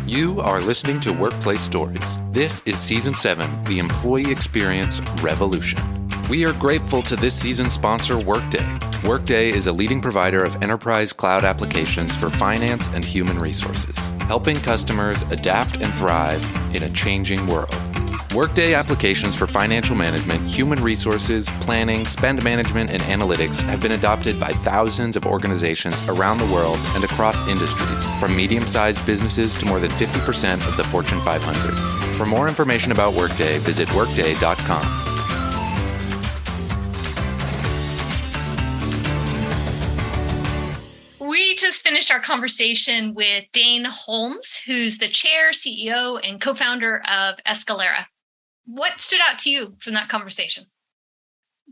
You are listening to Workplace Stories. This is Season 7, The Employee Experience Revolution. We are grateful to this season's sponsor, Workday. Workday is a leading provider of enterprise cloud applications for finance and human resources, helping customers adapt and thrive in a changing world. Workday applications for financial management, human resources, planning, spend management, and analytics have been adopted by thousands of organizations around the world and across industries, from medium-sized businesses to more than 50% of the Fortune 500. For more information about Workday, visit workday.com. We just finished our conversation with Dane Holmes, who's the chair, CEO, and co-founder of Eskalera. What stood out to you from that conversation?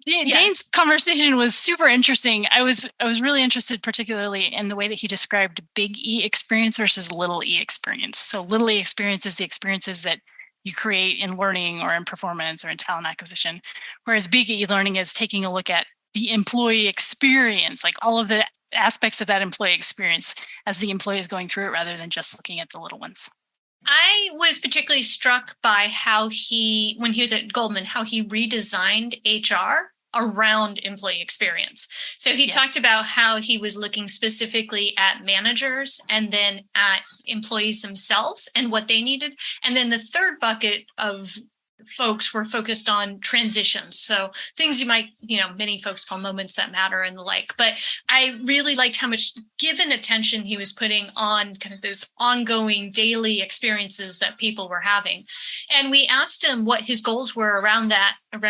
Dane's conversation was super interesting. I was really interested, particularly in the way that he described big E experience versus little E experience. So little E experience is the experiences that you create in learning or in performance or in talent acquisition, whereas big E learning is taking a look at the employee experience, like all of the aspects of that employee experience as the employee is going through it, rather than just looking at the little ones. I was particularly struck by how when he was at Goldman, how he redesigned HR around employee experience. So he talked about how he was looking specifically at managers and then at employees themselves and what they needed. And then the third bucket of folks were focused on transitions. So things you might, many folks call moments that matter and the like. But I really liked how much given attention he was putting on kind of those ongoing daily experiences that people were having. And we asked him what his goals were around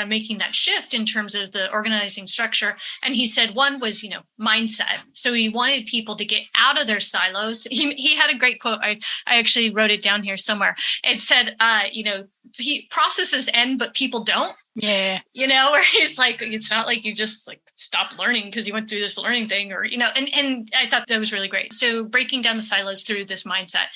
making that shift in terms of the organizing structure. And he said one was, mindset. So he wanted people to get out of their silos. He had a great quote. I actually wrote it down here somewhere. It said, processes end, but people don't. Yeah. Where he's like, it's not like you just stop learning because you went through this learning thing and I thought that was really great. So breaking down the silos through this mindset.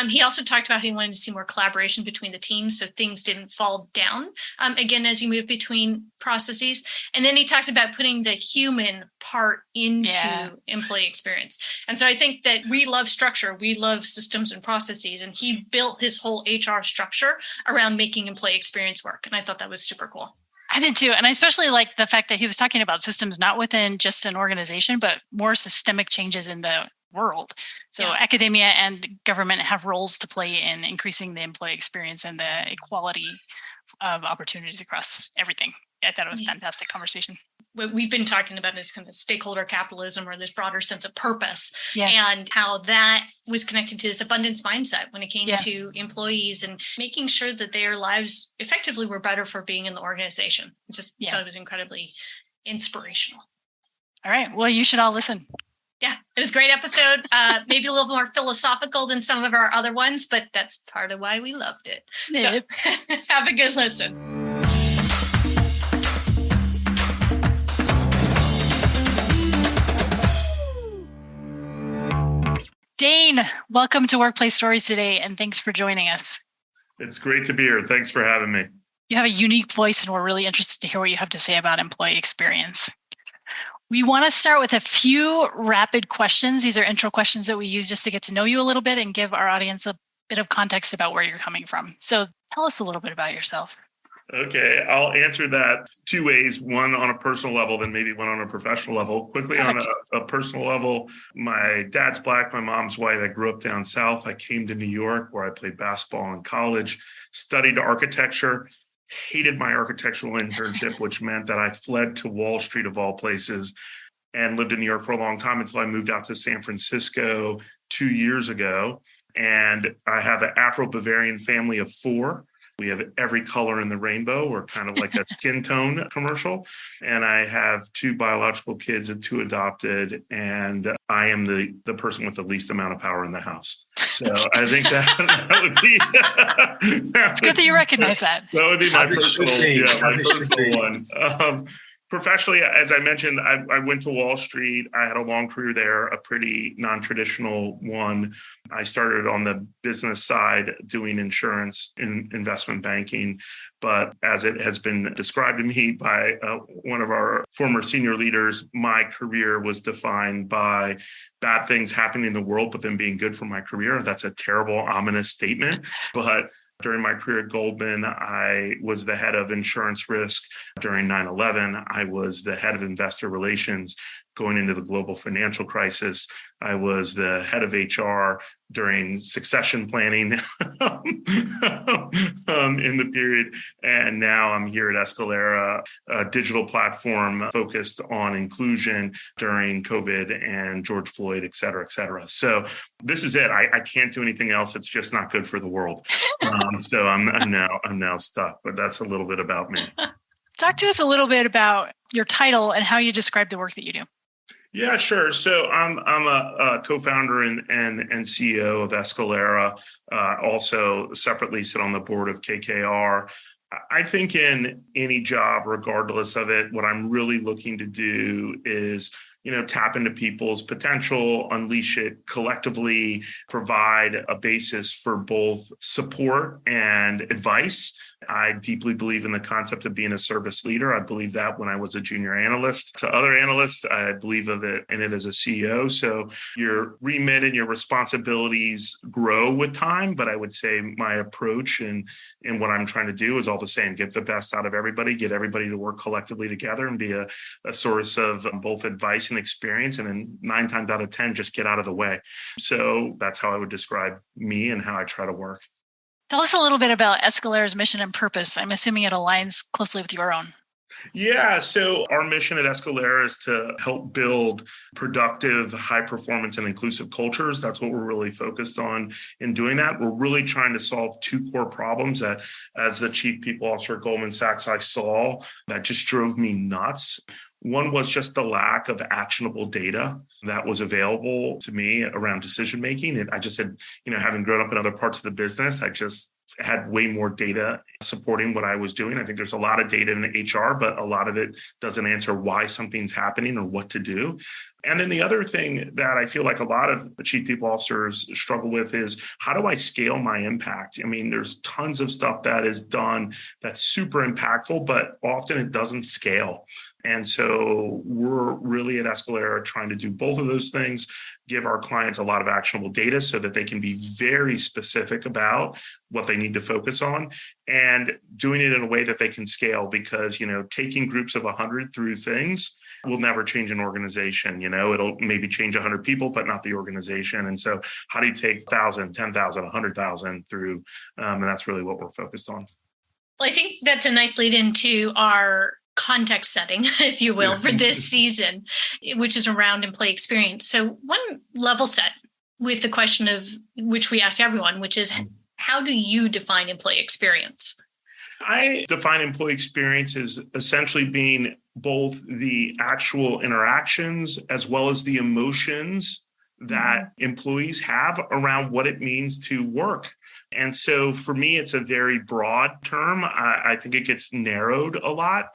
He also talked about how he wanted to see more collaboration between the teams so things didn't fall down, again, as you move between processes. And then he talked about putting the human part into employee experience. And so I think that we love structure. We love systems and processes. And he built his whole HR structure around making employee experience work. And I thought that was super cool. I did too. And I especially like the fact that he was talking about systems, not within just an organization, but more systemic changes in the world. So academia and government have roles to play in increasing the employee experience and the equality of opportunities across everything. I thought it was a fantastic conversation. What we've been talking about is kind of stakeholder capitalism or this broader sense of purpose and how that was connected to this abundance mindset when it came to employees and making sure that their lives effectively were better for being in the organization. I just thought it was incredibly inspirational. All right. Well, you should all listen. Yeah, it was a great episode. Maybe a little more philosophical than some of our other ones, but that's part of why we loved it. So have a good listen. Dane, welcome to Workplace Stories today, and thanks for joining us. It's great to be here. Thanks for having me. You have a unique voice, and we're really interested to hear what you have to say about employee experience. We want to start with a few rapid questions. These are intro questions that we use just to get to know you a little bit and give our audience a bit of context about where you're coming from. So tell us a little bit about yourself. Okay, I'll answer that two ways, one on a personal level, then maybe one on a professional level. Quickly on a personal level, my dad's Black, my mom's white. I grew up down south. I came to New York where I played basketball in college, studied architecture, hated my architectural internship, which meant that I fled to Wall Street of all places and lived in New York for a long time until I moved out to San Francisco 2 years ago. And I have an Afro-Bavarian family of 4. We have every color in the rainbow. We're kind of like a skin tone commercial. And I have 2 biological kids and 2 adopted. And I am the person with the least amount of power in the house. So I think that would be... It's good that you recognize that. That would be my personal one. Professionally, as I mentioned, I went to Wall Street. I had a long career there, a pretty non-traditional one. I started on the business side doing insurance and investment banking. But as it has been described to me by one of our former senior leaders, my career was defined by bad things happening in the world, but them being good for my career. That's a terrible, ominous statement. But during my career at Goldman, I was the head of insurance risk during 9/11. I was the head of investor relations going into the global financial crisis. I was the head of HR during succession planning in the period. And now I'm here at Eskalera, a digital platform focused on inclusion during COVID and George Floyd, et cetera, et cetera. So this is it. I can't do anything else. It's just not good for the world. So I'm now stuck, but that's a little bit about me. Talk to us a little bit about your title and how you describe the work that you do. Yeah, sure. So I'm a co-founder and CEO of Eskalera. Also separately sit on the board of KKR. I think in any job, regardless of it, what I'm really looking to do is, tap into people's potential, unleash it collectively, provide a basis for both support and advice. I deeply believe in the concept of being a service leader. I believe that when I was a junior analyst to other analysts. I believe in it as a CEO. So your remit and your responsibilities grow with time. But I would say my approach and what I'm trying to do is all the same. Get the best out of everybody, get everybody to work collectively together and be a source of both advice and experience. And then 9 times out of 10, just get out of the way. So that's how I would describe me and how I try to work. Tell us a little bit about Eskalera's mission and purpose. I'm assuming it aligns closely with your own. Yeah, so our mission at Eskalera is to help build productive, high performance and inclusive cultures. That's what we're really focused on in doing that. We're really trying to solve 2 core problems that, as the chief people officer at Goldman Sachs, I saw that just drove me nuts. One was just the lack of actionable data that was available to me around decision making. I just had, having grown up in other parts of the business, I just had way more data supporting what I was doing. I think there's a lot of data in HR, but a lot of it doesn't answer why something's happening or what to do. And then the other thing that I feel like a lot of chief people officers struggle with is, how do I scale my impact? I mean, there's tons of stuff that is done that's super impactful, but often it doesn't scale. And so we're really at Eskalera trying to do both of those things, give our clients a lot of actionable data so that they can be very specific about what they need to focus on, and doing it in a way that they can scale, because, taking groups of 100 through things will never change an organization. It'll maybe change 100 people, but not the organization. And so how do you take 1,000, 10,000, 100,000 through? And that's really what we're focused on. Well, I think that's a nice lead into our context setting, if you will, for this season, which is around employee experience. So one level set with the question of which we ask everyone, which is, how do you define employee experience? I define employee experience as essentially being both the actual interactions as well as the emotions that employees have around what it means to work. And so for me, it's a very broad term. I think it gets narrowed a lot.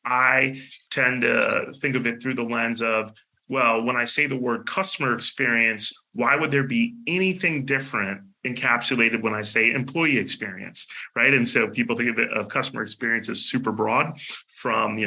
I tend to think of it through the lens of, well, when I say the word customer experience, why would there be anything different encapsulated when I say employee experience, right? And so people think of customer experience as super broad, from,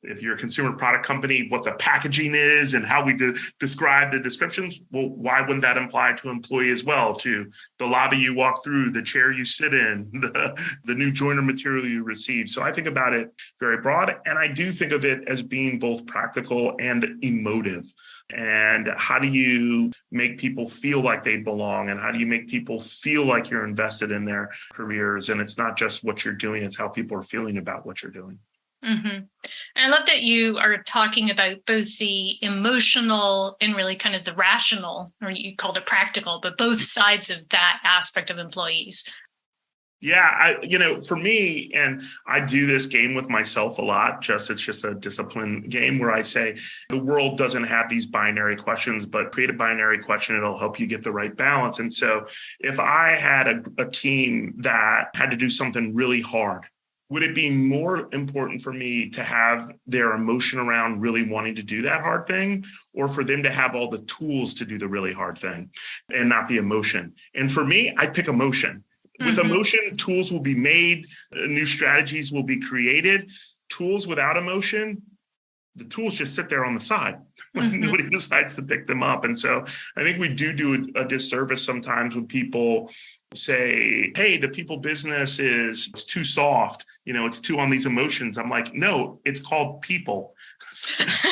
if you're a consumer product company, what the packaging is and how we describe the descriptions. Well, why wouldn't that apply to employee as well? To the lobby you walk through, the chair you sit in, the new joiner material you receive. So I think about it very broad. And I do think of it as being both practical and emotive. And how do you make people feel like they belong? And how do you make people feel like you're invested in their careers? And it's not just what you're doing, it's how people are feeling about what you're doing. Mm-hmm. And I love that you are talking about both the emotional and really kind of the rational, or you called it practical, but both sides of that aspect of employees. Yeah, for me, and I do this game with myself a lot, it's just a discipline game where I say the world doesn't have these binary questions, but create a binary question. It'll help you get the right balance. And so if I had a team that had to do something really hard, would it be more important for me to have their emotion around really wanting to do that hard thing, or for them to have all the tools to do the really hard thing and not the emotion? And for me, I pick emotion. With emotion, tools will be made, new strategies will be created. Tools without emotion, the tools just sit there on the side. Nobody decides to pick them up. And so I think we do a disservice sometimes when people say, hey, the people business it's too soft, it's too on these emotions. I'm like, no, it's called people.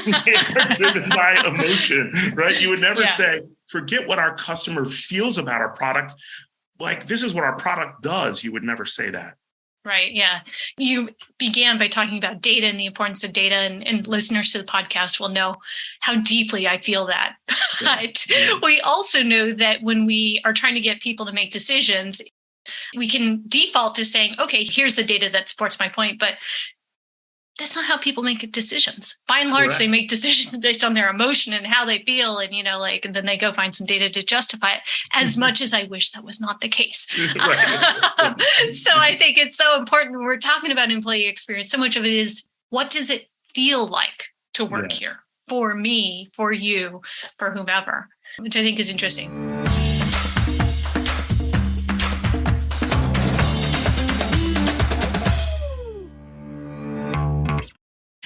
They're driven by emotion, right? You would never say, forget what our customer feels about our product. Like, this is what our product does. You would never say that. Right. Yeah. You began by talking about data and the importance of data, and listeners to the podcast will know how deeply I feel that. But we also know that when we are trying to get people to make decisions, we can default to saying, okay, here's the data that supports my point. But that's not how people make decisions. By and large, they make decisions based on their emotion and how they feel. And, and then they go find some data to justify it, as much as I wish that was not the case. So I think it's so important when we're talking about employee experience. So much of it is, what does it feel like to work here for me, for you, for whomever, which I think is interesting.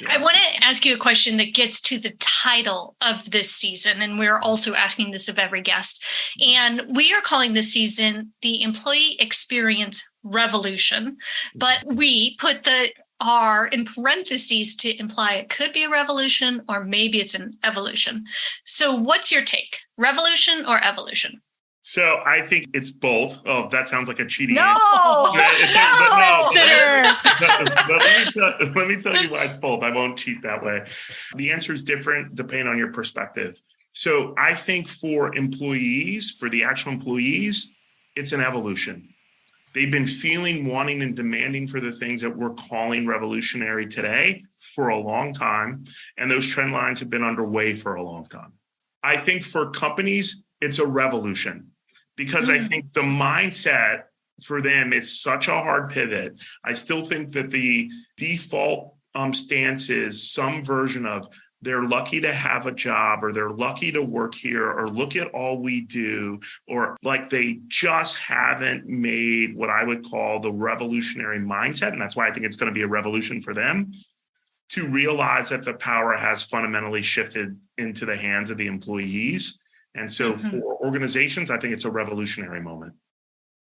I want to ask you a question that gets to the title of this season, and we're also asking this of every guest. And we are calling this season the Employee Experience Revolution, but we put the R in parentheses to imply it could be a revolution or maybe it's an evolution. So what's your take? Revolution or evolution? So I think it's both. Oh, that sounds like a cheating answer. But let me tell you why it's both. I won't cheat that way. The answer is different depending on your perspective. So I think for employees, for the actual employees, it's an evolution. They've been feeling, wanting, and demanding for the things that we're calling revolutionary today for a long time. And those trend lines have been underway for a long time. I think for companies, it's a revolution, because I think the mindset for them is such a hard pivot. I still think that the default stance is some version of they're lucky to have a job, or they're lucky to work here, or look at all we do, or like they just haven't made what I would call the revolutionary mindset. And that's why I think it's going to be a revolution for them to realize that the power has fundamentally shifted into the hands of the employees. And so for organizations, I think it's a revolutionary moment.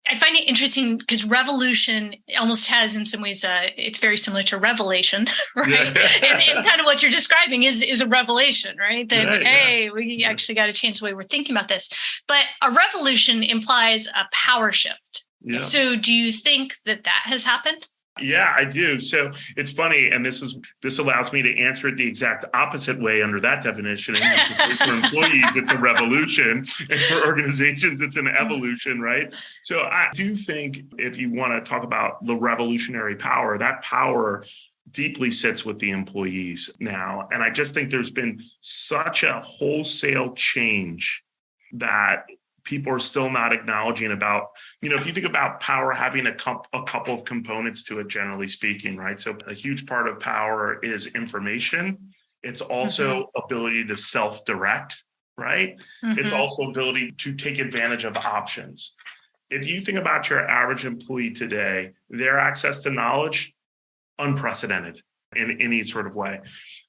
I find it interesting because revolution almost has, in some ways, it's very similar to revelation, right? And kind of what you're describing is a revelation, right? That, we actually got to change the way we're thinking about this. But a revolution implies a power shift. Yeah. So do you think that has happened? Yeah, I do. So it's funny, and this allows me to answer it the exact opposite way under that definition. And for employees, it's a revolution, and for organizations, it's an evolution, right? So I do think if you want to talk about the revolutionary power, that power deeply sits with the employees now. And I just think there's been such a wholesale change that people are still not acknowledging about, if you think about power having a couple of components to it, generally speaking, right? So a huge part of power is information. It's also ability to self-direct, right? It's also ability to take advantage of options. If you think about your average employee today, their access to knowledge, unprecedented in any sort of way.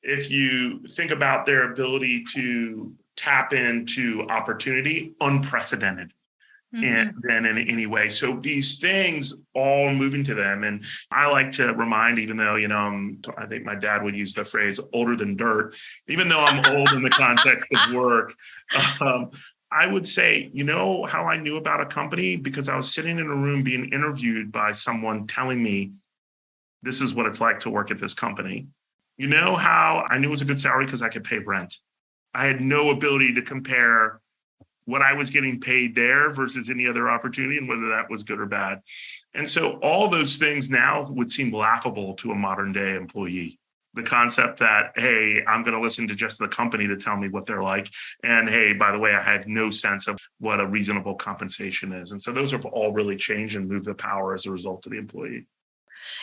If you think about their ability to tap into opportunity, unprecedented and then in any way. So these things all moving to them. And I like to remind, even though, I think my dad would use the phrase older than dirt, even though I'm old in the context of work, I would say, how I knew about a company? Because I was sitting in a room being interviewed by someone telling me, this is what it's like to work at this company. You know how I knew it was a good salary? Because I could pay rent. I had no ability to compare what I was getting paid there versus any other opportunity and whether that was good or bad. And so all those things now would seem laughable to a modern day employee. The concept that, hey, I'm going to listen to just the company to tell me what they're like. And hey, by the way, I had no sense of what a reasonable compensation is. And so those have all really changed and moved the power as a result of the employee.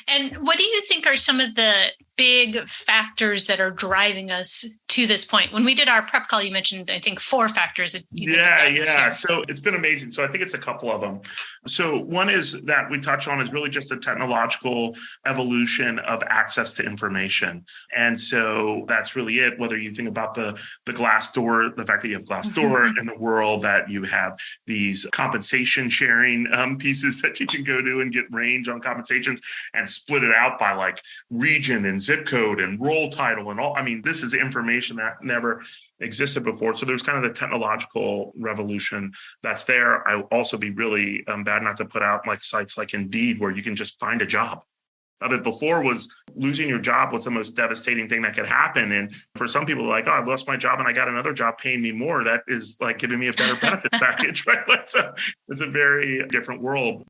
And what do you think are some of the big factors that are driving us to this point? When we did our prep call, you mentioned, I think, 4 factors. Yeah. So it's been amazing. So I think it's a couple of them. So one is that we touch on is really just the technological evolution of access to information. And so that's really it. Whether you think about the glass door, the fact that you have glass door in the world, that you have these compensation sharing pieces that you can go to and get range on compensations and split it out by like region and zip code and role title and all. I mean, this is information that never existed before. So there's kind of the technological revolution that's there. I will also be really bad not to put out like sites like Indeed, where you can just find a job. That before was losing your job was the most devastating thing that could happen. And for some people, like, oh, I lost my job and I got another job paying me more. That is like giving me a better benefits package, right? So it's a very different world.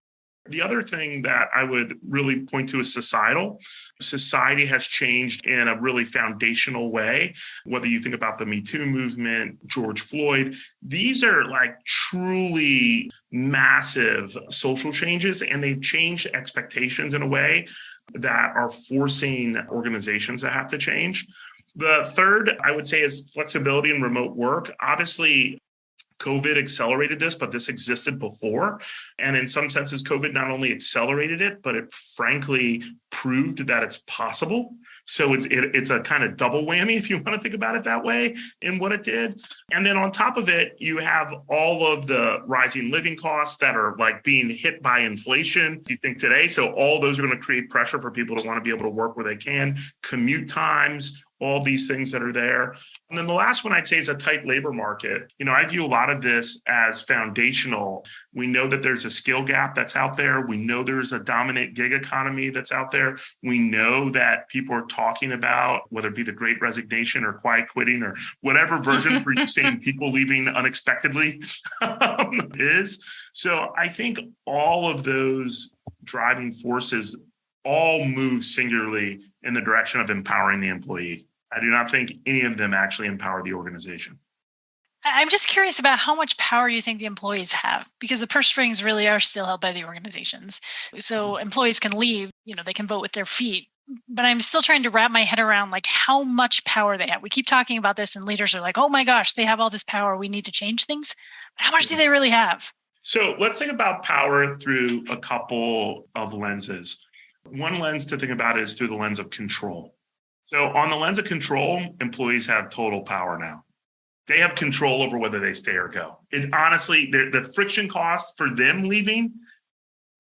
The other thing that I would really point to is societal. Society has changed in a really foundational way. Whether you think about the Me Too movement, George Floyd, these are like truly massive social changes, and they've changed expectations in a way that are forcing organizations to have to change. The third, I would say, is flexibility and remote work. Obviously, COVID accelerated this, but this existed before. And in some senses, COVID not only accelerated it, but it frankly proved that it's possible. So it's a kind of double whammy, if you want to think about it that way, in what it did. And then on top of it, you have all of the rising living costs that are like being hit by inflation, you think today. So all those are going to create pressure for people to want to be able to work where they can, commute times, all these things that are there. And then the last one I'd say is a tight labor market. I view a lot of this as foundational. We know that there's a skill gap that's out there. We know there's a dominant gig economy that's out there. We know that people are talking about, whether it be the Great Resignation or quiet quitting or whatever version for you saying people leaving unexpectedly is. So I think all of those driving forces all move singularly in the direction of empowering the employee. I do not think any of them actually empower the organization. I'm just curious about how much power you think the employees have, because the purse strings really are still held by the organizations. So employees can leave, they can vote with their feet, but I'm still trying to wrap my head around like how much power they have. We keep talking about this and leaders are like, oh my gosh, they have all this power. We need to change things. But how much do they really have? So let's think about power through a couple of lenses. One lens to think about is through the lens of control. So on the lens of control, employees have total power now. They have control over whether they stay or go. It honestly, the friction cost for them leaving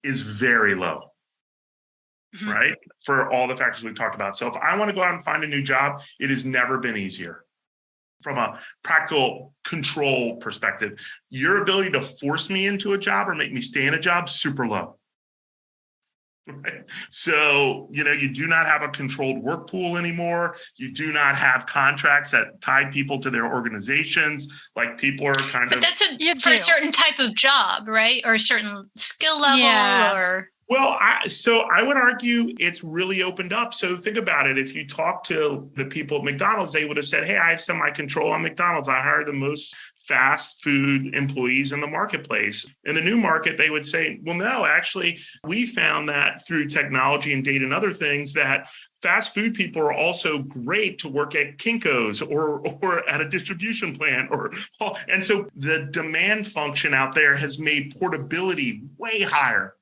is very low, right? For all the factors we've talked about. So if I want to go out and find a new job, it has never been easier. From a practical control perspective, your ability to force me into a job or make me stay in a job, super low. Right. So, you do not have a controlled work pool anymore. You do not have contracts that tie people to their organizations. Like people are kind of. But that's for a certain type of job, right? Or a certain skill level or. Well, I would argue it's really opened up. So think about it. If you talk to the people at McDonald's, they would have said, hey, I have semi-control on McDonald's. I hire the most fast food employees in the marketplace. In the new market, they would say, well, no, actually, we found that through technology and data and other things that fast food people are also great to work at Kinko's or at a distribution plant. And so the demand function out there has made portability way higher.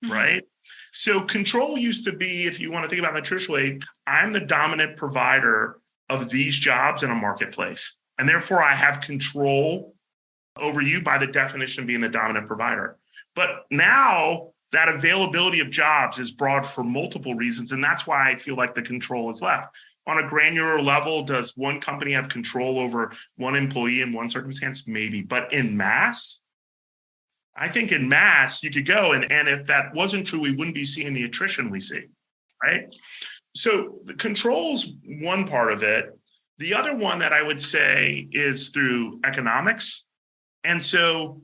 Right? So control used to be, if you want to think about it in a traditional way, I'm the dominant provider of these jobs in a marketplace. And therefore, I have control over you by the definition of being the dominant provider. But now that availability of jobs is broad for multiple reasons. And that's why I feel like the control is left. On a granular level, does one company have control over one employee in one circumstance? Maybe. But in mass, I think in mass, you could go. And if that wasn't true, we wouldn't be seeing the attrition we see, right? So the control's one part of it. The other one that I would say is through economics. And so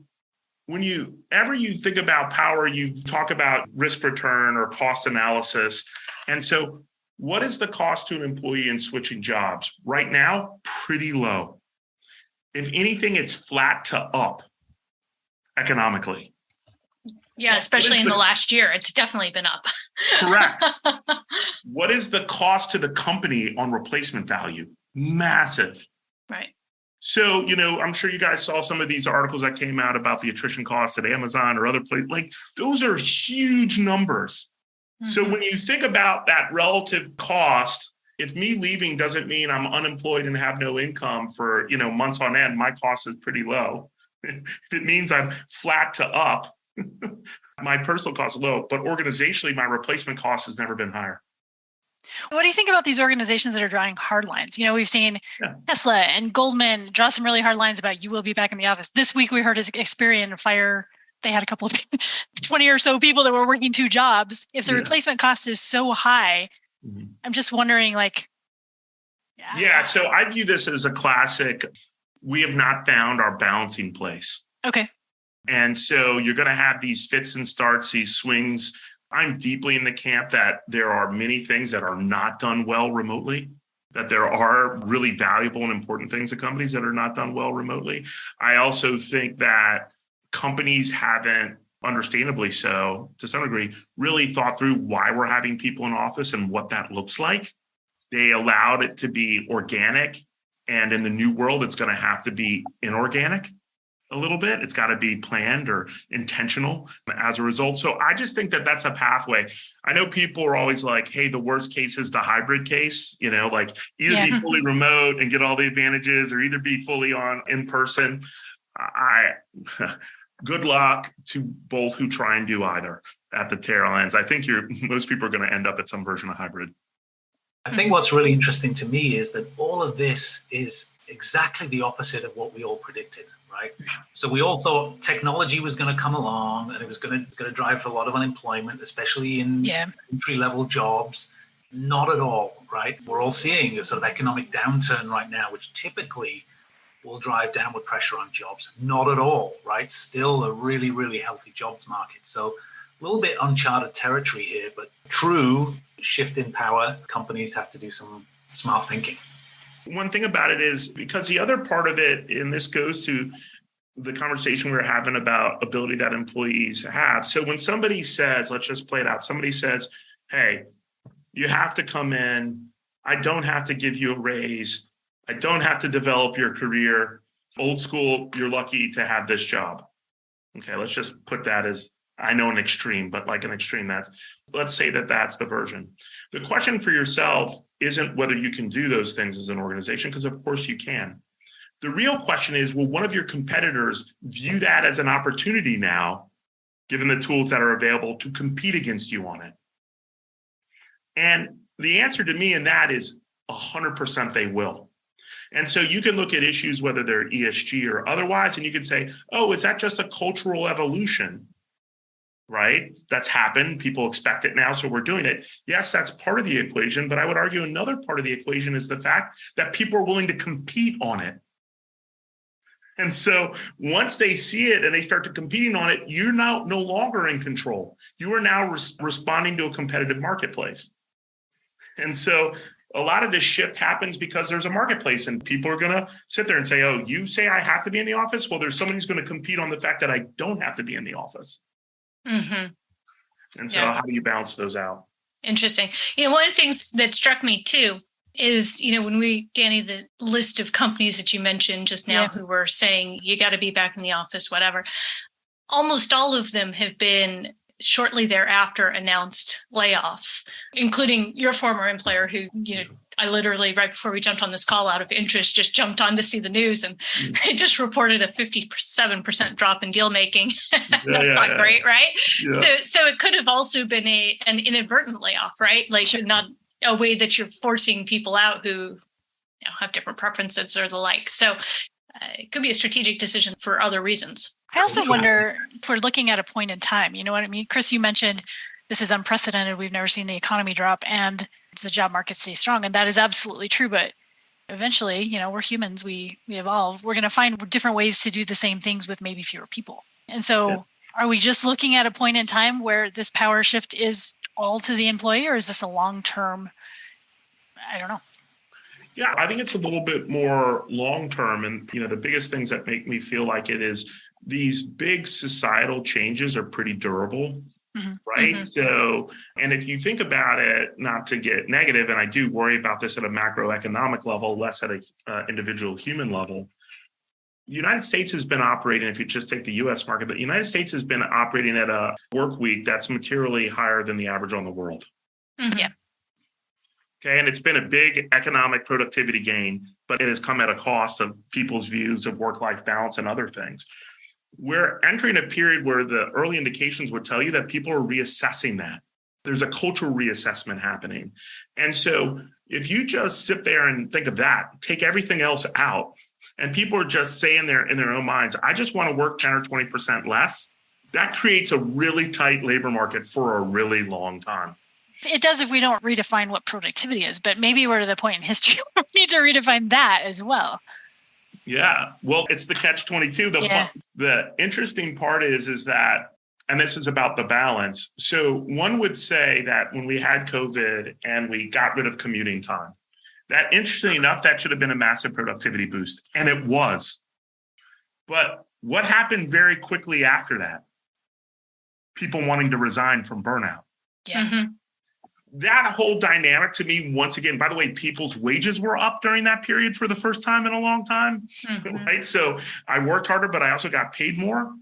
whenever you think about power, you talk about risk return or cost analysis. And so what is the cost to an employee in switching jobs? Right now, pretty low. If anything, it's flat to up economically. Yeah, especially in the last year, it's definitely been up. Correct. What is the cost to the company on replacement value? Massive. Right. So, I'm sure you guys saw some of these articles that came out about the attrition costs at Amazon or other places. Like, those are huge numbers. Mm-hmm. So when you think about that relative cost, if me leaving doesn't mean I'm unemployed and have no income for, months on end, my cost is pretty low. If it means I'm flat to up, my personal cost is low, but organizationally, my replacement cost has never been higher. What do you think about these organizations that are drawing hard lines? We've seen Tesla and Goldman draw some really hard lines about you will be back in the office. This week, we heard Experian fire. They had a couple of 20 or so people that were working 2 jobs. If the replacement cost is so high, I'm just wondering, so I view this as a classic. We have not found our balancing place. Okay. And so you're going to have these fits and starts, these swings. I'm deeply in the camp that there are many things that are not done well remotely, that there are really valuable and important things at companies that are not done well remotely. I also think that companies haven't, understandably so, to some degree, really thought through why we're having people in office and what that looks like. They allowed it to be organic. And in the new world, it's going to have to be inorganic a little bit. It's got to be planned or intentional as a result. So I just think that that's a pathway. I know people are always like, hey, the worst case is the hybrid case, either be fully remote and get all the advantages or either be fully on in person. Good luck to both who try and do either at the tail ends. I think most people are going to end up at some version of hybrid. I think what's really interesting to me is that all of this is exactly the opposite of what we all predicted, right? So we all thought technology was going to come along and it was going to drive a lot of unemployment, especially in entry-level jobs. Not at all, right? We're all seeing a sort of economic downturn right now, which typically will drive downward pressure on jobs. Not at all, right? Still a really, really healthy jobs market. So a little bit uncharted territory here, but true shift in power. Companies have to do some smart thinking. One thing about it is because the other part of it, and this goes to the conversation we were having about ability that employees have. So when somebody says, let's just play it out. Somebody says, hey, you have to come in. I don't have to give you a raise. I don't have to develop your career. Old school, you're lucky to have this job. Okay, let's just put that as, I know an extreme, but like an extreme, let's say that's the version. The question for yourself isn't whether you can do those things as an organization, because of course you can. The real question is, will one of your competitors view that as an opportunity now, given the tools that are available to compete against you on it? And the answer to me in that is 100% they will. And so you can look at issues, whether they're ESG or otherwise, and you can say, oh, is that just a cultural evolution? Right? That's happened. People expect it now, so we're doing it. Yes, that's part of the equation, but I would argue another part of the equation is the fact that people are willing to compete on it. And so once they see it and they start to competing on it, you're now no longer in control. You are now responding to a competitive marketplace. And so a lot of this shift happens because there's a marketplace and people are going to sit there and say, oh, you say I have to be in the office? Well, there's somebody who's going to compete on the fact that I don't have to be in the office. Mm-hmm. And so how do you balance those out? Interesting. One of the things that struck me too is, when Danny, the list of companies that you mentioned just now who were saying you got to be back in the office, whatever, almost all of them have been shortly thereafter announced layoffs, including your former employer who, I literally, right before we jumped on this call out of interest, just jumped on to see the news and it just reported a 57% drop in deal making. That's not great, right? Yeah. So it could have also been an inadvertent layoff, right? Like not a way that you're forcing people out who have different preferences or the like. So it could be a strategic decision for other reasons. I also wonder if we're looking at a point in time. You know what I mean? Chris, you mentioned this is unprecedented. We've never seen the economy drop and the job market stay strong. And that is absolutely true. But eventually, we're humans. We evolve. We're going to find different ways to do the same things with maybe fewer people. And so are we just looking at a point in time where this power shift is all to the employee, or is this a long-term? I don't know. Yeah, I think it's a little bit more long-term. And, the biggest things that make me feel like it is these big societal changes are pretty durable. Mm-hmm. Right. Mm-hmm. So, and if you think about it, not to get negative, and I do worry about this at a macroeconomic level, less at a individual human level. The United States has been operating, if you just take the US market, but the United States has been operating at a work week that's materially higher than the average on the world. Mm-hmm. Yeah. Okay. And it's been a big economic productivity gain, but it has come at a cost of people's views of work-life balance and other things. We're entering a period where the early indications would tell you that people are reassessing that. There's a cultural reassessment happening. And so if you just sit there and think of that, take everything else out, and people are just saying in their own minds, I just want to work 10 or 20% less, that creates a really tight labor market for a really long time. It does if we don't redefine what productivity is, but maybe we're to the point in history where we need to redefine that as well. Yeah. Well, it's the catch-22. The interesting part is that, and this is about the balance. So one would say that when we had COVID and we got rid of commuting time, that interestingly enough, that should have been a massive productivity boost. And it was. But what happened very quickly after that? People wanting to resign from burnout. Yeah. Mm-hmm. That whole dynamic to me, once again, by the way, people's wages were up during that period for the first time in a long time, Mm-hmm. right? So I worked harder, but I also got paid more,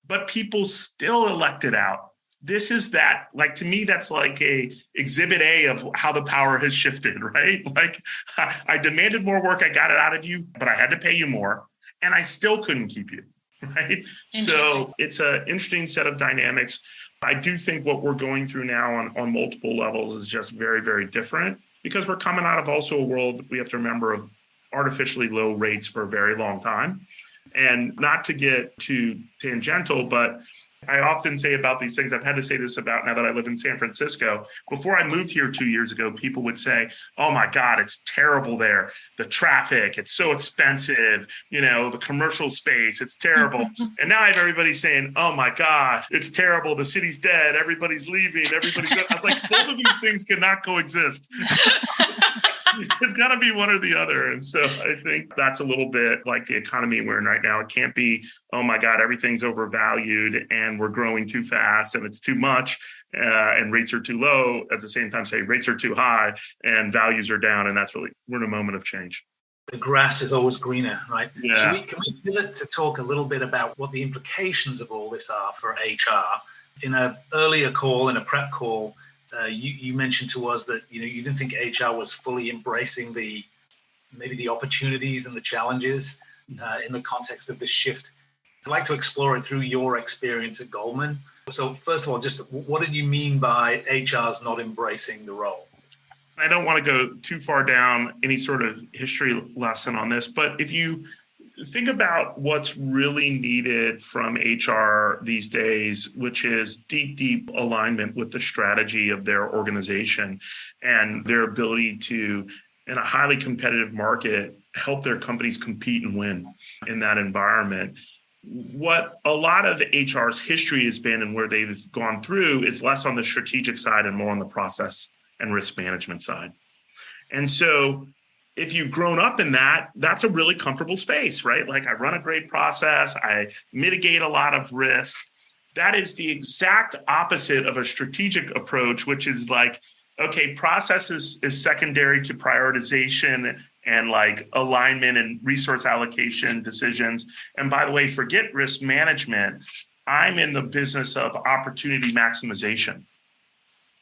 but people still elected out. This is that, like, to me, that's like a exhibit A of how the power has shifted, right? Like I demanded more work. I got it out of you, but I had to pay you more and I still couldn't keep you, right? So it's an interesting set of dynamics. I do think what we're going through now on multiple levels is just very, very different because we're coming out of also a world, we have to remember, of artificially low rates for a very long time. And not to get too tangential, but I often say about these things, I've had to say this about now that I live in San Francisco. Before I moved here 2 years ago, people would say, oh my God, it's terrible there. The traffic, it's so expensive. The commercial space, it's terrible. And now I have everybody saying, oh my God, it's terrible. The city's dead. Everybody's leaving. Everybody's dead. I was like, both of these things cannot coexist. It's got to be one or the other. And so I think that's a little bit like the economy we're in right now. It can't be, oh my God, everything's overvalued and we're growing too fast and it's too much and rates are too low. At the same time, say rates are too high and values are down. And that's really, we're in a moment of change. The grass is always greener, right? Yeah. Can we pivot to talk a little bit about what the implications of all this are for HR? In an earlier call, in a prep call, you mentioned to us that you didn't think HR was fully embracing maybe the opportunities and the challenges in the context of this shift. I'd like to explore it through your experience at Goldman. So first of all, just what did you mean by HR's not embracing the role? I don't want to go too far down any sort of history lesson on this, but if you think about what's really needed from HR these days, which is deep alignment with the strategy of their organization and their ability to, in a highly competitive market, help their companies compete and win in that environment. What a lot of HR's history has been and where they've gone through is less on the strategic side and more on the process and risk management side. And so if you've grown up in that, that's a really comfortable space, right? Like I run a great process, I mitigate a lot of risk. That is the exact opposite of a strategic approach, which is like, okay, process is secondary to prioritization and like alignment and resource allocation decisions. And by the way, forget risk management. I'm in the business of opportunity maximization.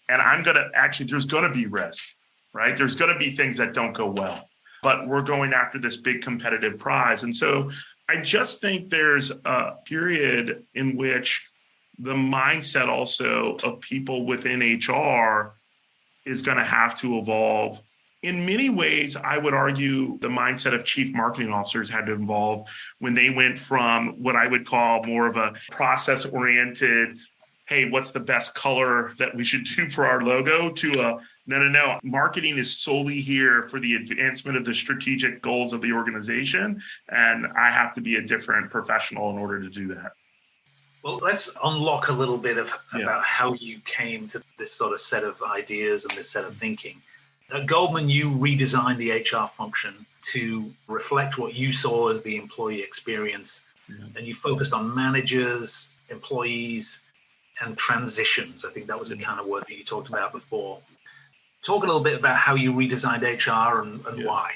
And there's going to be risk. Right? There's going to be things that don't go well, but we're going after this big competitive prize. And so I just think there's a period in which the mindset also of people within HR is going to have to evolve. In many ways, I would argue the mindset of chief marketing officers had to evolve when they went from what I would call more of a process-oriented, hey, what's the best color that we should do for our logo, to a no. Marketing is solely here for the advancement of the strategic goals of the organization. And I have to be a different professional in order to do that. Well, let's unlock a little bit about how you came to this sort of set of ideas and this set of thinking. At Goldman, you redesigned the HR function to reflect what you saw as the employee experience. And you focused on managers, employees, and transitions. I think that was the kind of word that you talked about before. Talk a little bit about how you redesigned HR and why.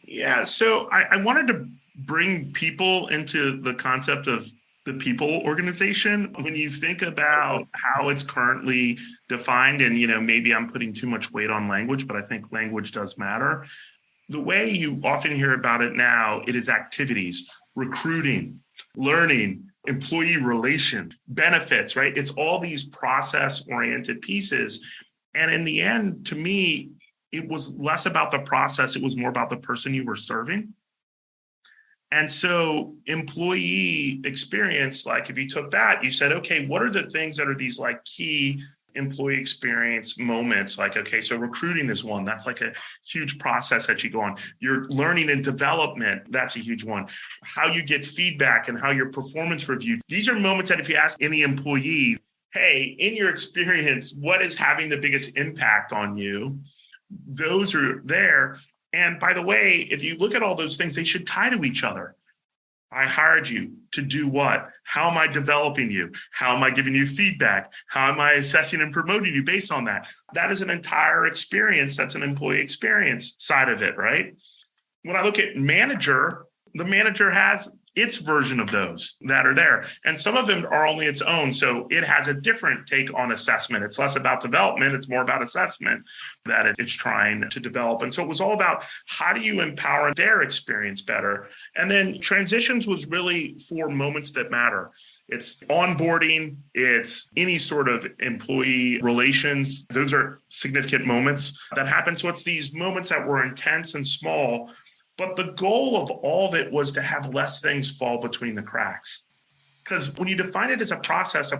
Yeah, so I wanted to bring people into the concept of the people organization. When you think about how it's currently defined, and maybe I'm putting too much weight on language, but I think language does matter. The way you often hear about it now, it is activities, recruiting, learning, employee relation, benefits, right? It's all these process-oriented pieces. And in the end, to me, it was less about the process. It was more about the person you were serving. And so employee experience, like if you took that, you said, okay, what are the things that are these like key employee experience moments? Like, okay, so recruiting is one. That's like a huge process that you go on. Your learning and development, that's a huge one. How you get feedback and how your performance reviewed. These are moments that if you ask any employee, hey, in your experience, what is having the biggest impact on you? Those are there. And by the way, if you look at all those things, they should tie to each other. I hired you to do what? How am I developing you? How am I giving you feedback? How am I assessing and promoting you based on that? That is an entire experience. That's an employee experience side of it, right? When I look at manager, the manager has its version of those that are there. And some of them are only its own. So it has a different take on assessment. It's less about development. It's more about assessment that it's trying to develop. And so it was all about how do you empower their experience better? And then transitions was really for moments that matter. It's onboarding, it's any sort of employee relations. Those are significant moments that happen. So it's these moments that were intense and small. But the goal of all of it was to have less things fall between the cracks. Because when you define it as a process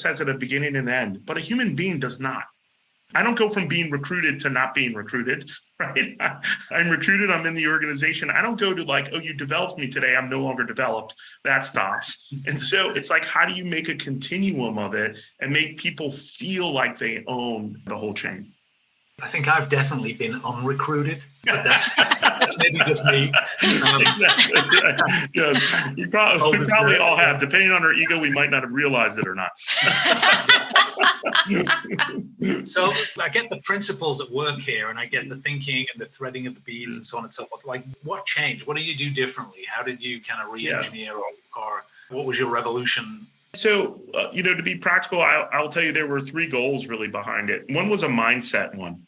has a beginning and end, but a human being does not. I don't go from being recruited to not being recruited, right? I'm recruited, I'm in the organization. I don't go to like, oh, you developed me today, I'm no longer developed. That stops. And so it's like, how do you make a continuum of it and make people feel like they own the whole chain? I think I've definitely been unrecruited, but that's maybe just me. Exactly. Yes. We probably all have. Depending on our ego, we might not have realized it or not. So I get the principles at work here, and I get the thinking and the threading of the beads and so on and so forth. Like, what changed? What do you do differently? How did you kind of re-engineer or what was your revolution? So, to be practical, I'll tell you there were 3 goals really behind it. One was a mindset one.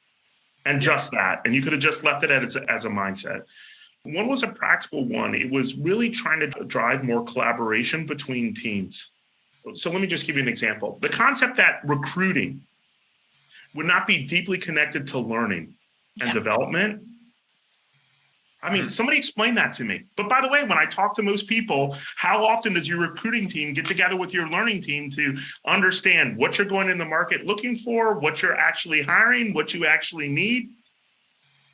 And just that. And you could have just left it as a mindset. One was a practical one. It was really trying to drive more collaboration between teams. So let me just give you an example. The concept that recruiting would not be deeply connected to learning and development. I mean, somebody explain that to me. But by the way, when I talk to most people, how often does your recruiting team get together with your learning team to understand what you're going in the market looking for, what you're actually hiring, what you actually need?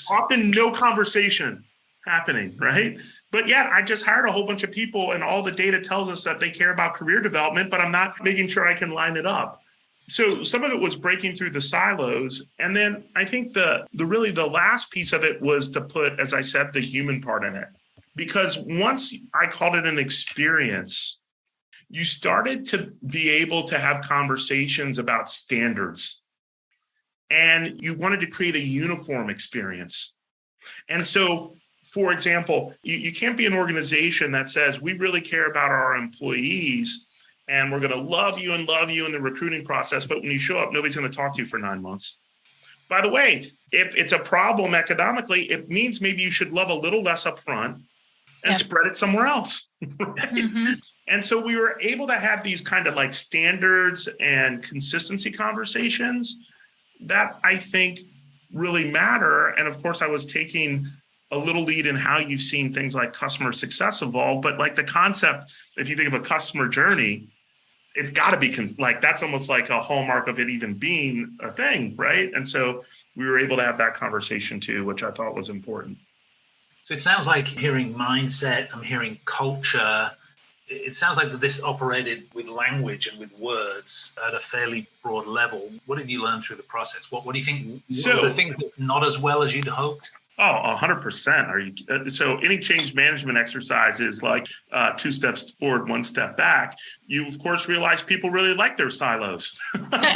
Often no conversation happening, right? But yet I just hired a whole bunch of people and all the data tells us that they care about career development, but I'm not making sure I can line it up. So some of it was breaking through the silos. And then I think the last piece of it was to put, as I said, the human part in it. Because once I called it an experience, you started to be able to have conversations about standards. And you wanted to create a uniform experience. And so, for example, you can't be an organization that says we really care about our employees and we're going to love you in the recruiting process. But when you show up, nobody's going to talk to you for 9 months. By the way, if it's a problem economically, it means maybe you should love a little less up front and spread it somewhere else. Right? Mm-hmm. And so we were able to have these kind of like standards and consistency conversations that I think really matter. And of course, I was taking a little lead in how you've seen things like customer success evolve. But like the concept, if you think of a customer journey, it's got to be like, that's almost like a hallmark of it even being a thing, right? And so we were able to have that conversation too, which I thought was important. So it sounds like hearing mindset, I'm hearing culture, it sounds like that this operated with language and with words at a fairly broad level. What did you learn through the process? What do you think? What were the things that not as well as you'd hoped? Oh, 100%. So any change management exercise is like 2 steps forward, 1 step back. You, of course, realize people really like their silos. They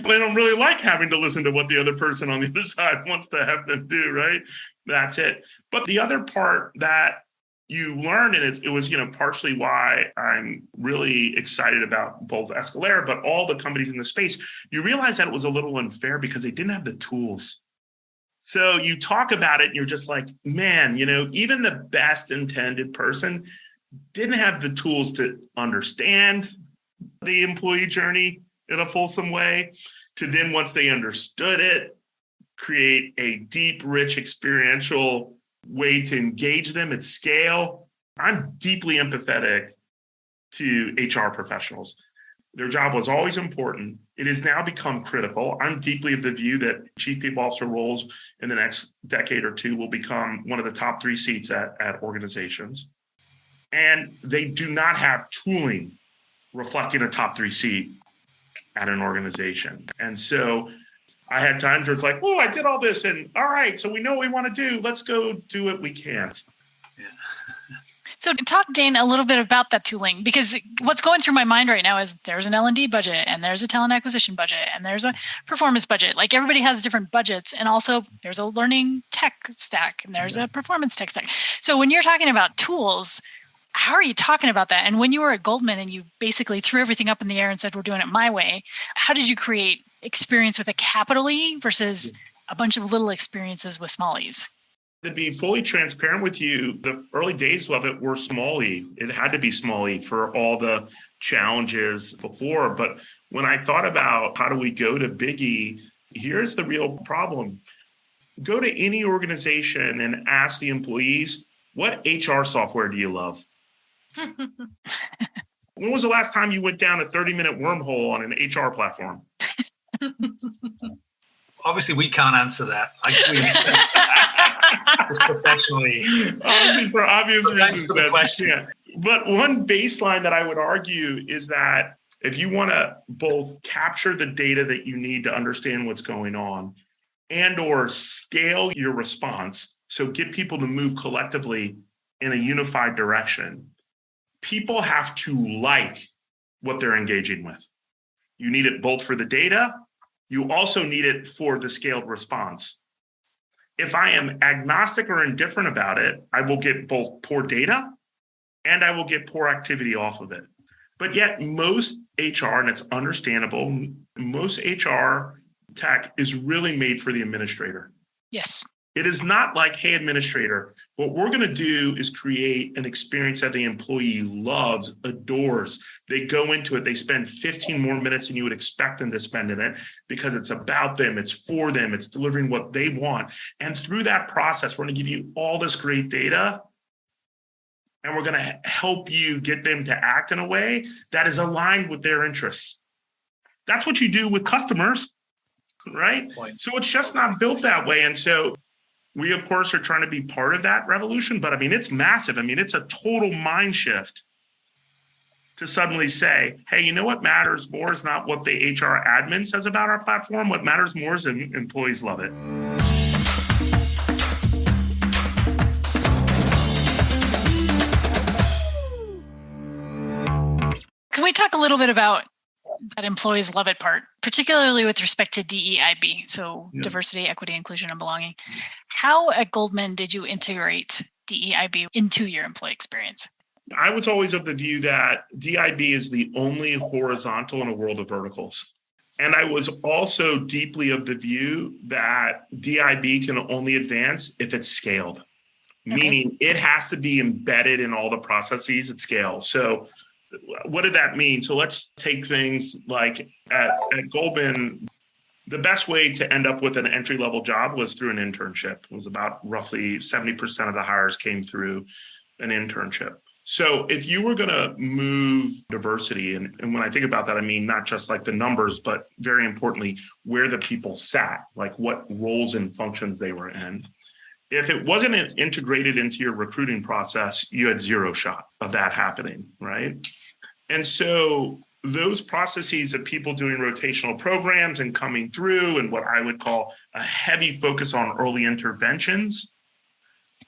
don't really like having to listen to what the other person on the other side wants to have them do, right? That's it. But the other part that you learn, and it was, partially why I'm really excited about both Eskalera, but all the companies in the space, you realize that it was a little unfair because they didn't have the tools. So you talk about it and you're just like, man, even the best intended person didn't have the tools to understand the employee journey in a fulsome way, to then, once they understood it, create a deep, rich, experiential way to engage them at scale. I'm deeply empathetic to HR professionals. Their job was always important. It has now become critical. I'm deeply of the view that chief people officer roles in the next decade or two will become one of the top 3 seats at organizations. And they do not have tooling reflecting a top 3 seat at an organization. And so I had times where it's like, oh, I did all this, and all right, so we know what we want to do. Let's go do it. We can't. Yeah. So talk, Dane, a little bit about that tooling, because what's going through my mind right now is there's an L&D budget, and there's a talent acquisition budget, and there's a performance budget. Like, everybody has different budgets, and also there's a learning tech stack, and there's a performance tech stack. So when you're talking about tools, how are you talking about that? And when you were at Goldman and you basically threw everything up in the air and said, we're doing it my way, how did you create experience with a capital E versus a bunch of little experiences with small E's? To be fully transparent with you, the early days of it were small E. It had to be small E for all the challenges before. But when I thought about how do we go to big E, here's the real problem. Go to any organization and ask the employees, what HR software do you love? When was the last time you went down a 30-minute wormhole on an HR platform? Obviously, we can't answer that. Just professionally. Obviously, for obvious reasons, we can't. But one baseline that I would argue is that if you want to both capture the data that you need to understand what's going on and or scale your response, so get people to move collectively in a unified direction, people have to like what they're engaging with. You need it both for the data. You also need it for the scaled response. If I am agnostic or indifferent about it, I will get both poor data and I will get poor activity off of it. But yet most HR, and it's understandable, most HR tech is really made for the administrator. Yes. It is not like, hey, administrator, what we're going to do is create an experience that the employee loves, adores. They go into it. They spend 15 more minutes than you would expect them to spend in it because it's about them. It's for them. It's delivering what they want. And through that process, we're going to give you all this great data. And we're going to help you get them to act in a way that is aligned with their interests. That's what you do with customers, right? So it's just not built that way. And so we, of course, are trying to be part of that revolution, but I mean, it's massive. I mean, it's a total mind shift to suddenly say, hey, you know what matters more is not what the HR admin says about our platform. What matters more is that employees love it. Can we talk a little bit about that employees love it part, particularly with respect to DEIB, so diversity, equity, inclusion, and belonging? How at Goldman did you integrate DEIB into your employee experience? I was always of the view that DEIB is the only horizontal in a world of verticals. And I was also deeply of the view that DEIB can only advance if it's scaled, meaning it has to be embedded in all the processes at scale. So what did that mean? So let's take things like at Goldman, the best way to end up with an entry-level job was through an internship. It was about roughly 70% of the hires came through an internship. So if you were going to move diversity, and when I think about that, I mean, not just like the numbers, but very importantly, where the people sat, like what roles and functions they were in. If it wasn't integrated into your recruiting process, you had zero shot of that happening, right? And so those processes of people doing rotational programs and coming through and what I would call a heavy focus on early interventions.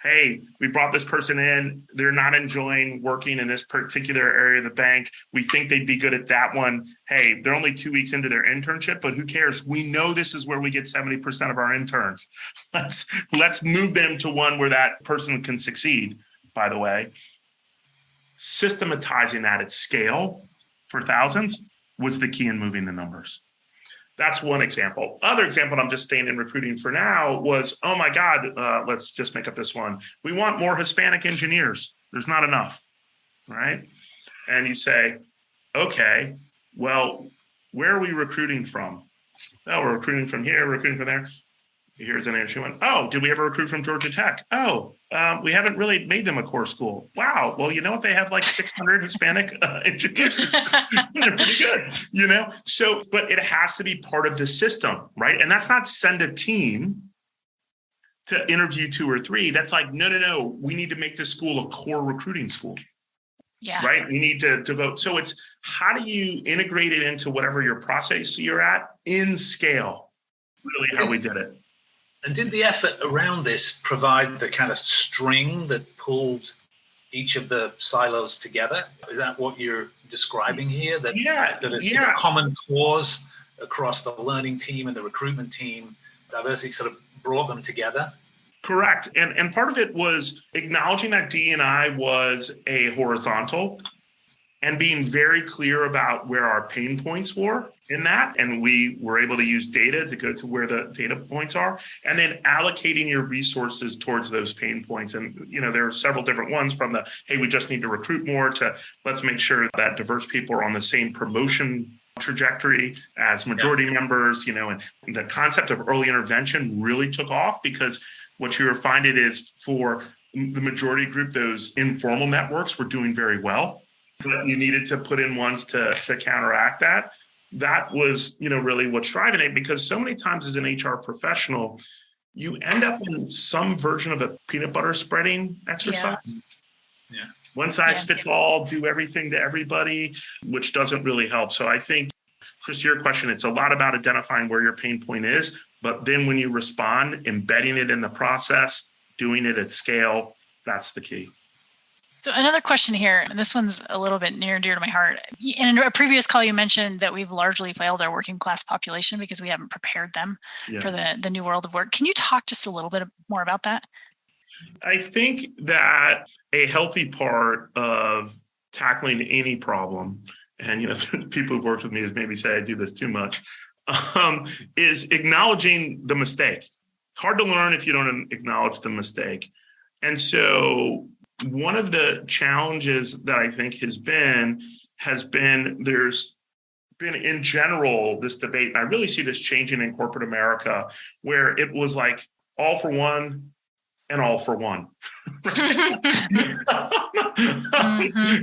Hey, we brought this person in. They're not enjoying working in this particular area of the bank. We think they'd be good at that one. Hey, they're only 2 weeks into their internship, but who cares? We know this is where we get 70% of our interns. Let's move them to one where that person can succeed, by the way. Systematizing that at scale for thousands was the key in moving the numbers. That's one example. Other example, I'm just staying in recruiting for now, was, oh my God, let's just make up this one. We want more Hispanic engineers. There's not enough, right? And you say, okay, well, where are we recruiting from? Oh, we're recruiting from here, recruiting from there. Here's an answer. One. Oh, did we ever recruit from Georgia Tech? Oh, we haven't really made them a core school. Wow. Well, you know what? They have like 600 Hispanic engineers. They're pretty good, you know? So, but it has to be part of the system, right? And that's not send a team to interview 2 or 3. That's like, no. We need to make this school a core recruiting school. Yeah. Right. We need to devote. So it's how do you integrate it into whatever your process you're at in scale? Really how we did it. And did the effort around this provide the kind of string that pulled each of the silos together? Is that what you're describing here? That it's a common cause across the learning team and the recruitment team, diversity sort of brought them together? Correct. And part of it was acknowledging that D&I was a horizontal and being very clear about where our pain points were in that. And we were able to use data to go to where the data points are, and then allocating your resources towards those pain points. And, you know, there are several different ones from the, hey, we just need to recruit more to let's make sure that diverse people are on the same promotion trajectory as majority members, you know, and the concept of early intervention really took off because what you're finding is for the majority group, those informal networks were doing very well. But you needed to put in ones to counteract that. That was, you know, really what's driving it, because so many times as an HR professional, you end up in some version of a peanut butter spreading exercise. Yeah. One size fits all, do everything to everybody, which doesn't really help. So I think, Chris, your question, it's a lot about identifying where your pain point is, but then when you respond, embedding it in the process, doing it at scale, that's the key. So another question here, and this one's a little bit near and dear to my heart. In a previous call, you mentioned that we've largely failed our working class population because we haven't prepared them for the new world of work. Can you talk just a little bit more about that? I think that a healthy part of tackling any problem, and you know, people who've worked with me maybe say I do this too much, is acknowledging the mistake. It's hard to learn if you don't acknowledge the mistake. And so one of the challenges that I think has been there's been in general this debate, and I really see this changing in corporate America, where it was like all for one and all for one.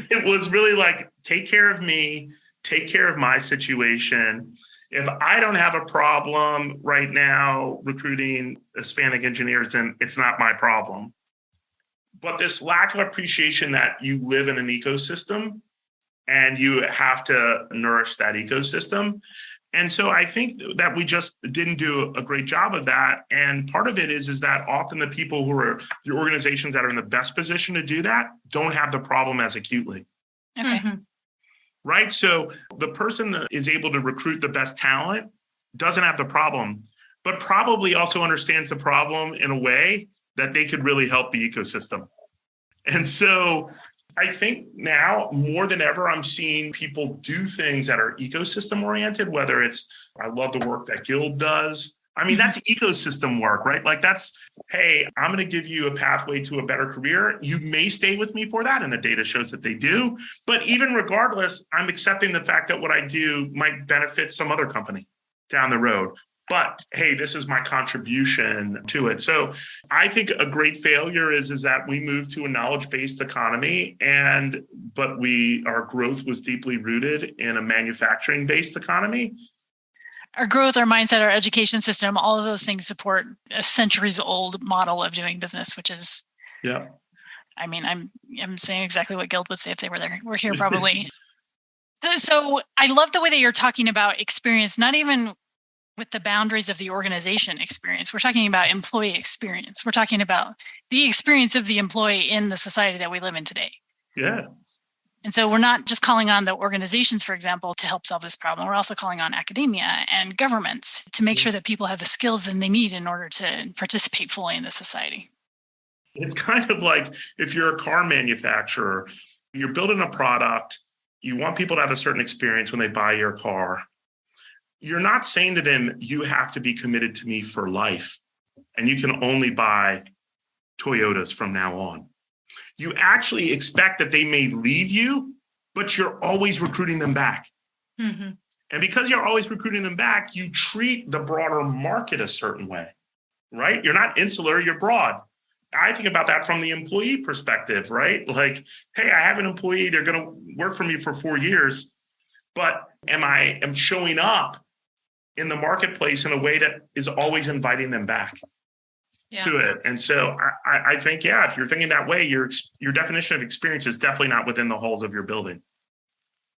It was really like, take care of me, take care of my situation. If I don't have a problem right now recruiting Hispanic engineers, then it's not my problem. But this lack of appreciation that you live in an ecosystem and you have to nourish that ecosystem. And so I think that we just didn't do a great job of that. And part of it is that often the people who are the organizations that are in the best position to do that don't have the problem as acutely. Okay. Right? So the person that is able to recruit the best talent doesn't have the problem, but probably also understands the problem in a way that they could really help the ecosystem. And so I think now more than ever, I'm seeing people do things that are ecosystem oriented, whether it's, I love the work that Guild does. I mean, that's ecosystem work, right? Like that's, hey, I'm going to give you a pathway to a better career. You may stay with me for that. And the data shows that they do. But even regardless, I'm accepting the fact that what I do might benefit some other company down the road. But hey, this is my contribution to it. So I think a great failure is that we moved to a knowledge-based economy, but our growth was deeply rooted in a manufacturing-based economy. our growth, our mindset, our education system, all of those things support a centuries-old model of doing business, which is, yeah. I mean, I'm saying exactly what Guild would say if they were here probably. So I love the way that you're talking about experience, not even with the boundaries of the organization experience. We're talking about employee experience. We're talking about the experience of the employee in the society that we live in today. Yeah. And so we're not just calling on the organizations, for example, to help solve this problem. We're also calling on academia and governments to make sure that people have the skills that they need in order to participate fully in the society. It's kind of like if you're a car manufacturer, you're building a product, you want people to have a certain experience when they buy your car. You're not saying to them, you have to be committed to me for life, and you can only buy Toyotas from now on. You actually expect that they may leave you, but you're always recruiting them back. Mm-hmm. And because you're always recruiting them back, you treat the broader market a certain way, right? You're not insular, you're broad. I think about that from the employee perspective, right? Like, hey, I have an employee, they're going to work for me for 4 years, but am showing up in the marketplace in a way that is always inviting them back to it. And so I think, if you're thinking that way, your definition of experience is definitely not within the halls of your building.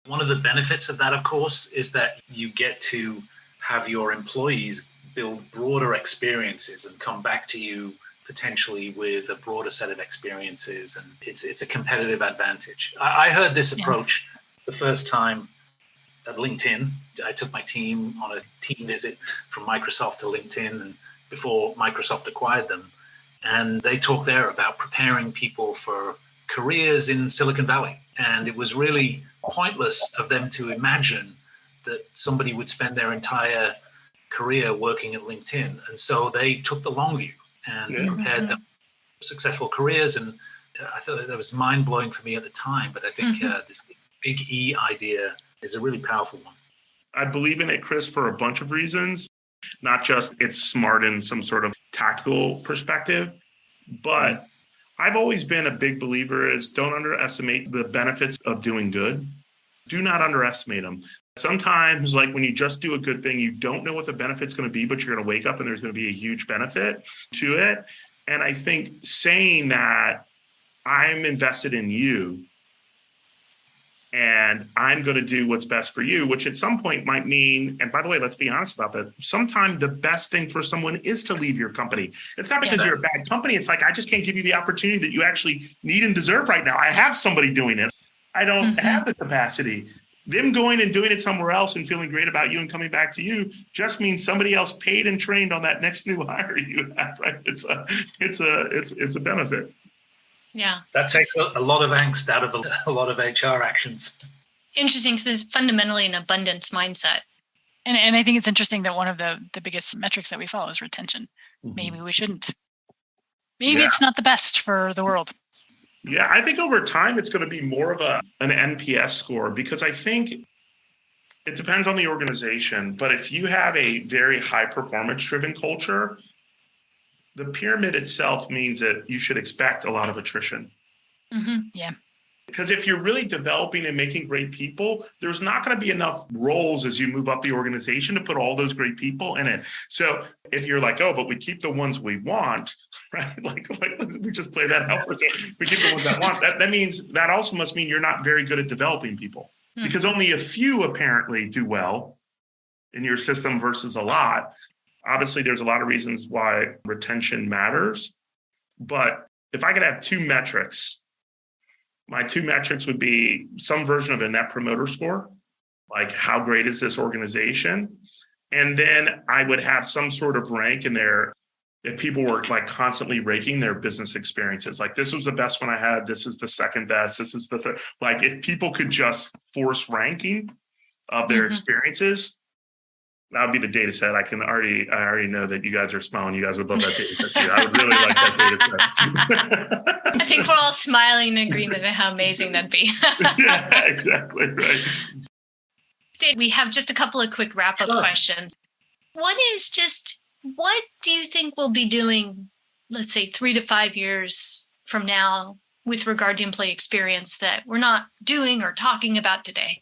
One of the benefits of that, of course, is that you get to have your employees build broader experiences and come back to you potentially with a broader set of experiences. And it's a competitive advantage. I heard this approach the first time at LinkedIn. I took my team on a team visit from Microsoft to LinkedIn, and before Microsoft acquired them. And they talked there about preparing people for careers in Silicon Valley. And it was really pointless of them to imagine that somebody would spend their entire career working at LinkedIn. And so they took the long view and prepared them for successful careers. And I thought that was mind-blowing for me at the time. But I think this big E idea is a really powerful one. I believe in it, Chris, for a bunch of reasons. Not just it's smart in some sort of tactical perspective, but I've always been a big believer is don't underestimate the benefits of doing good. Do not underestimate them. Sometimes, like when you just do a good thing, you don't know what the benefit's going to be, but you're going to wake up and there's going to be a huge benefit to it. And I think saying that I'm invested in you and I'm going to do what's best for you, which at some point might mean, and by the way, let's be honest about that. Sometimes the best thing for someone is to leave your company. It's not because you're a bad company. It's like, I just can't give you the opportunity that you actually need and deserve right now. I have somebody doing it. I don't have the capacity. Them going and doing it somewhere else and feeling great about you and coming back to you just means somebody else paid and trained on that next new hire you have, right? It's a benefit. Yeah. That takes a lot of angst out of a lot of HR actions. Interesting, because it's fundamentally an abundance mindset. And I think it's interesting that one of the biggest metrics that we follow is retention. Maybe we shouldn't. Maybe it's not the best for the world. Yeah, I think over time it's going to be more of an NPS score, because I think it depends on the organization. But if you have a very high performance driven culture, the pyramid itself means that you should expect a lot of attrition. Yeah. Because if you're really developing and making great people, there's not going to be enough roles as you move up the organization to put all those great people in it. So if you're like, oh, but we keep the ones we want, right? Like we just play that out for a second. We keep the ones that want. That means that also must mean you're not very good at developing people, because only a few apparently do well in your system versus a lot. Obviously, there's a lot of reasons why retention matters. But if I could have two metrics, my two metrics would be some version of a net promoter score, like how great is this organization? And then I would have some sort of rank in there if people were like constantly rating their business experiences. Like, this was the best one I had. This is the second best. This is the third. Like, if people could just force ranking of their experiences, that would be the data set. I already know that you guys are smiling. You guys would love that data set too. I would really like that data set. I think we're all smiling in agreement at how amazing that'd be. Yeah, exactly. Right. Dave, we have just a couple of quick wrap-up questions. What do you think we'll be doing, let's say 3 to 5 years from now, with regard to employee experience that we're not doing or talking about today?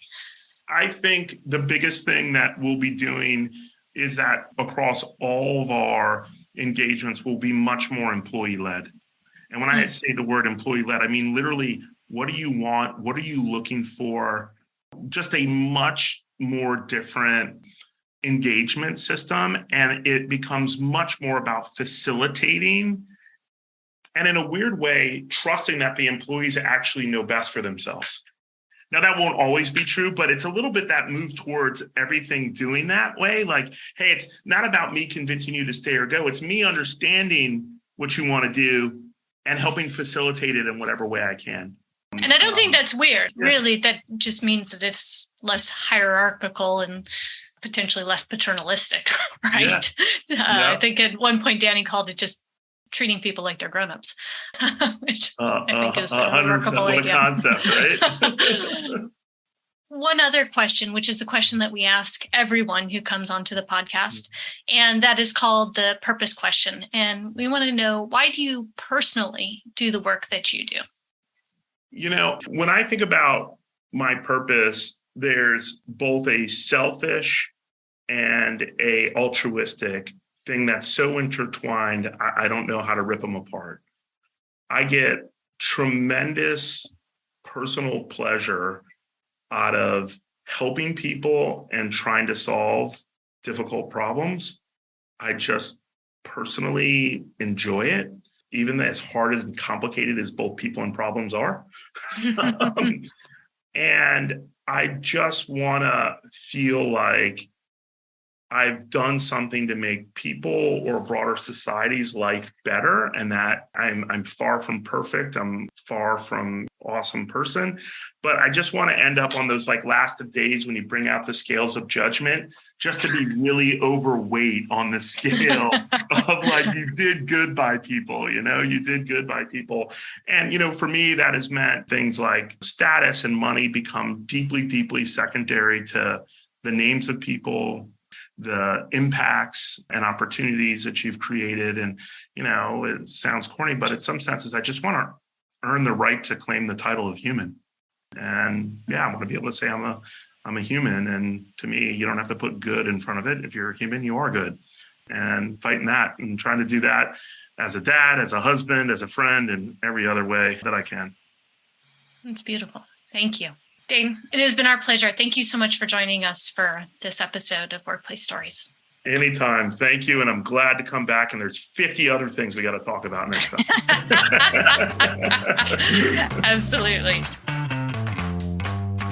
I think the biggest thing that we'll be doing is that across all of our engagements will be much more employee-led. And when I say the word employee-led, I mean literally, what do you want? What are you looking for? Just a much more different engagement system. And it becomes much more about facilitating and, in a weird way, trusting that the employees actually know best for themselves. Now, that won't always be true, but it's a little bit that move towards everything doing that way. Like, hey, it's not about me convincing you to stay or go. It's me understanding what you want to do and helping facilitate it in whatever way I can. And I don't think that's weird. Yeah. Really, that just means that it's less hierarchical and potentially less paternalistic, right? Yeah. I think at one point, Danny called it just treating people like they're grown-ups, which I think is a remarkable idea. Concept, right? One other question, which is a question that we ask everyone who comes onto the podcast, and that is called the purpose question. And we want to know, why do you personally do the work that you do? You know, when I think about my purpose, there's both a selfish and a altruistic thing that's so intertwined, I don't know how to rip them apart. I get tremendous personal pleasure out of helping people and trying to solve difficult problems. I just personally enjoy it, even as hard and complicated as both people and problems are. And I just want to feel like I've done something to make people or broader society's life better, and that I'm far from perfect. I'm far from awesome person, but I just want to end up on those like last of days when you bring out the scales of judgment, just to be really overweight on the scale of like, you did good by people, you did good by people. And, for me, that has meant things like status and money become deeply, deeply secondary to the names of people, the impacts and opportunities that you've created. And, it sounds corny, but in some senses, I just want to earn the right to claim the title of human. And I want to be able to say I'm a human. And to me, you don't have to put good in front of it. If you're a human, you are good. And fighting that and trying to do that as a dad, as a husband, as a friend, in every other way that I can. That's beautiful. Thank you. Dane, it has been our pleasure. Thank you so much for joining us for this episode of Workplace Stories. Anytime. Thank you. And I'm glad to come back. And there's 50 other things we got to talk about next time. Absolutely.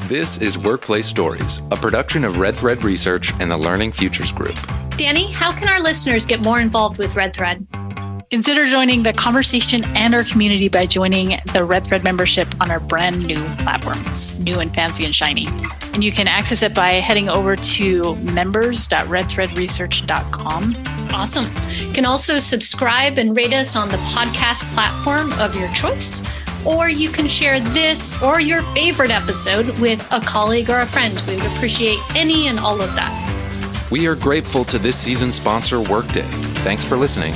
This is Workplace Stories, a production of Red Thread Research and the Learning Futures Group. Danny, how can our listeners get more involved with Red Thread? Consider joining the conversation and our community by joining the Red Thread membership on our brand new platform. It's new and fancy and shiny. And you can access it by heading over to members.redthreadresearch.com. Awesome. You can also subscribe and rate us on the podcast platform of your choice, or you can share this or your favorite episode with a colleague or a friend. We would appreciate any and all of that. We are grateful to this season's sponsor, Workday. Thanks for listening.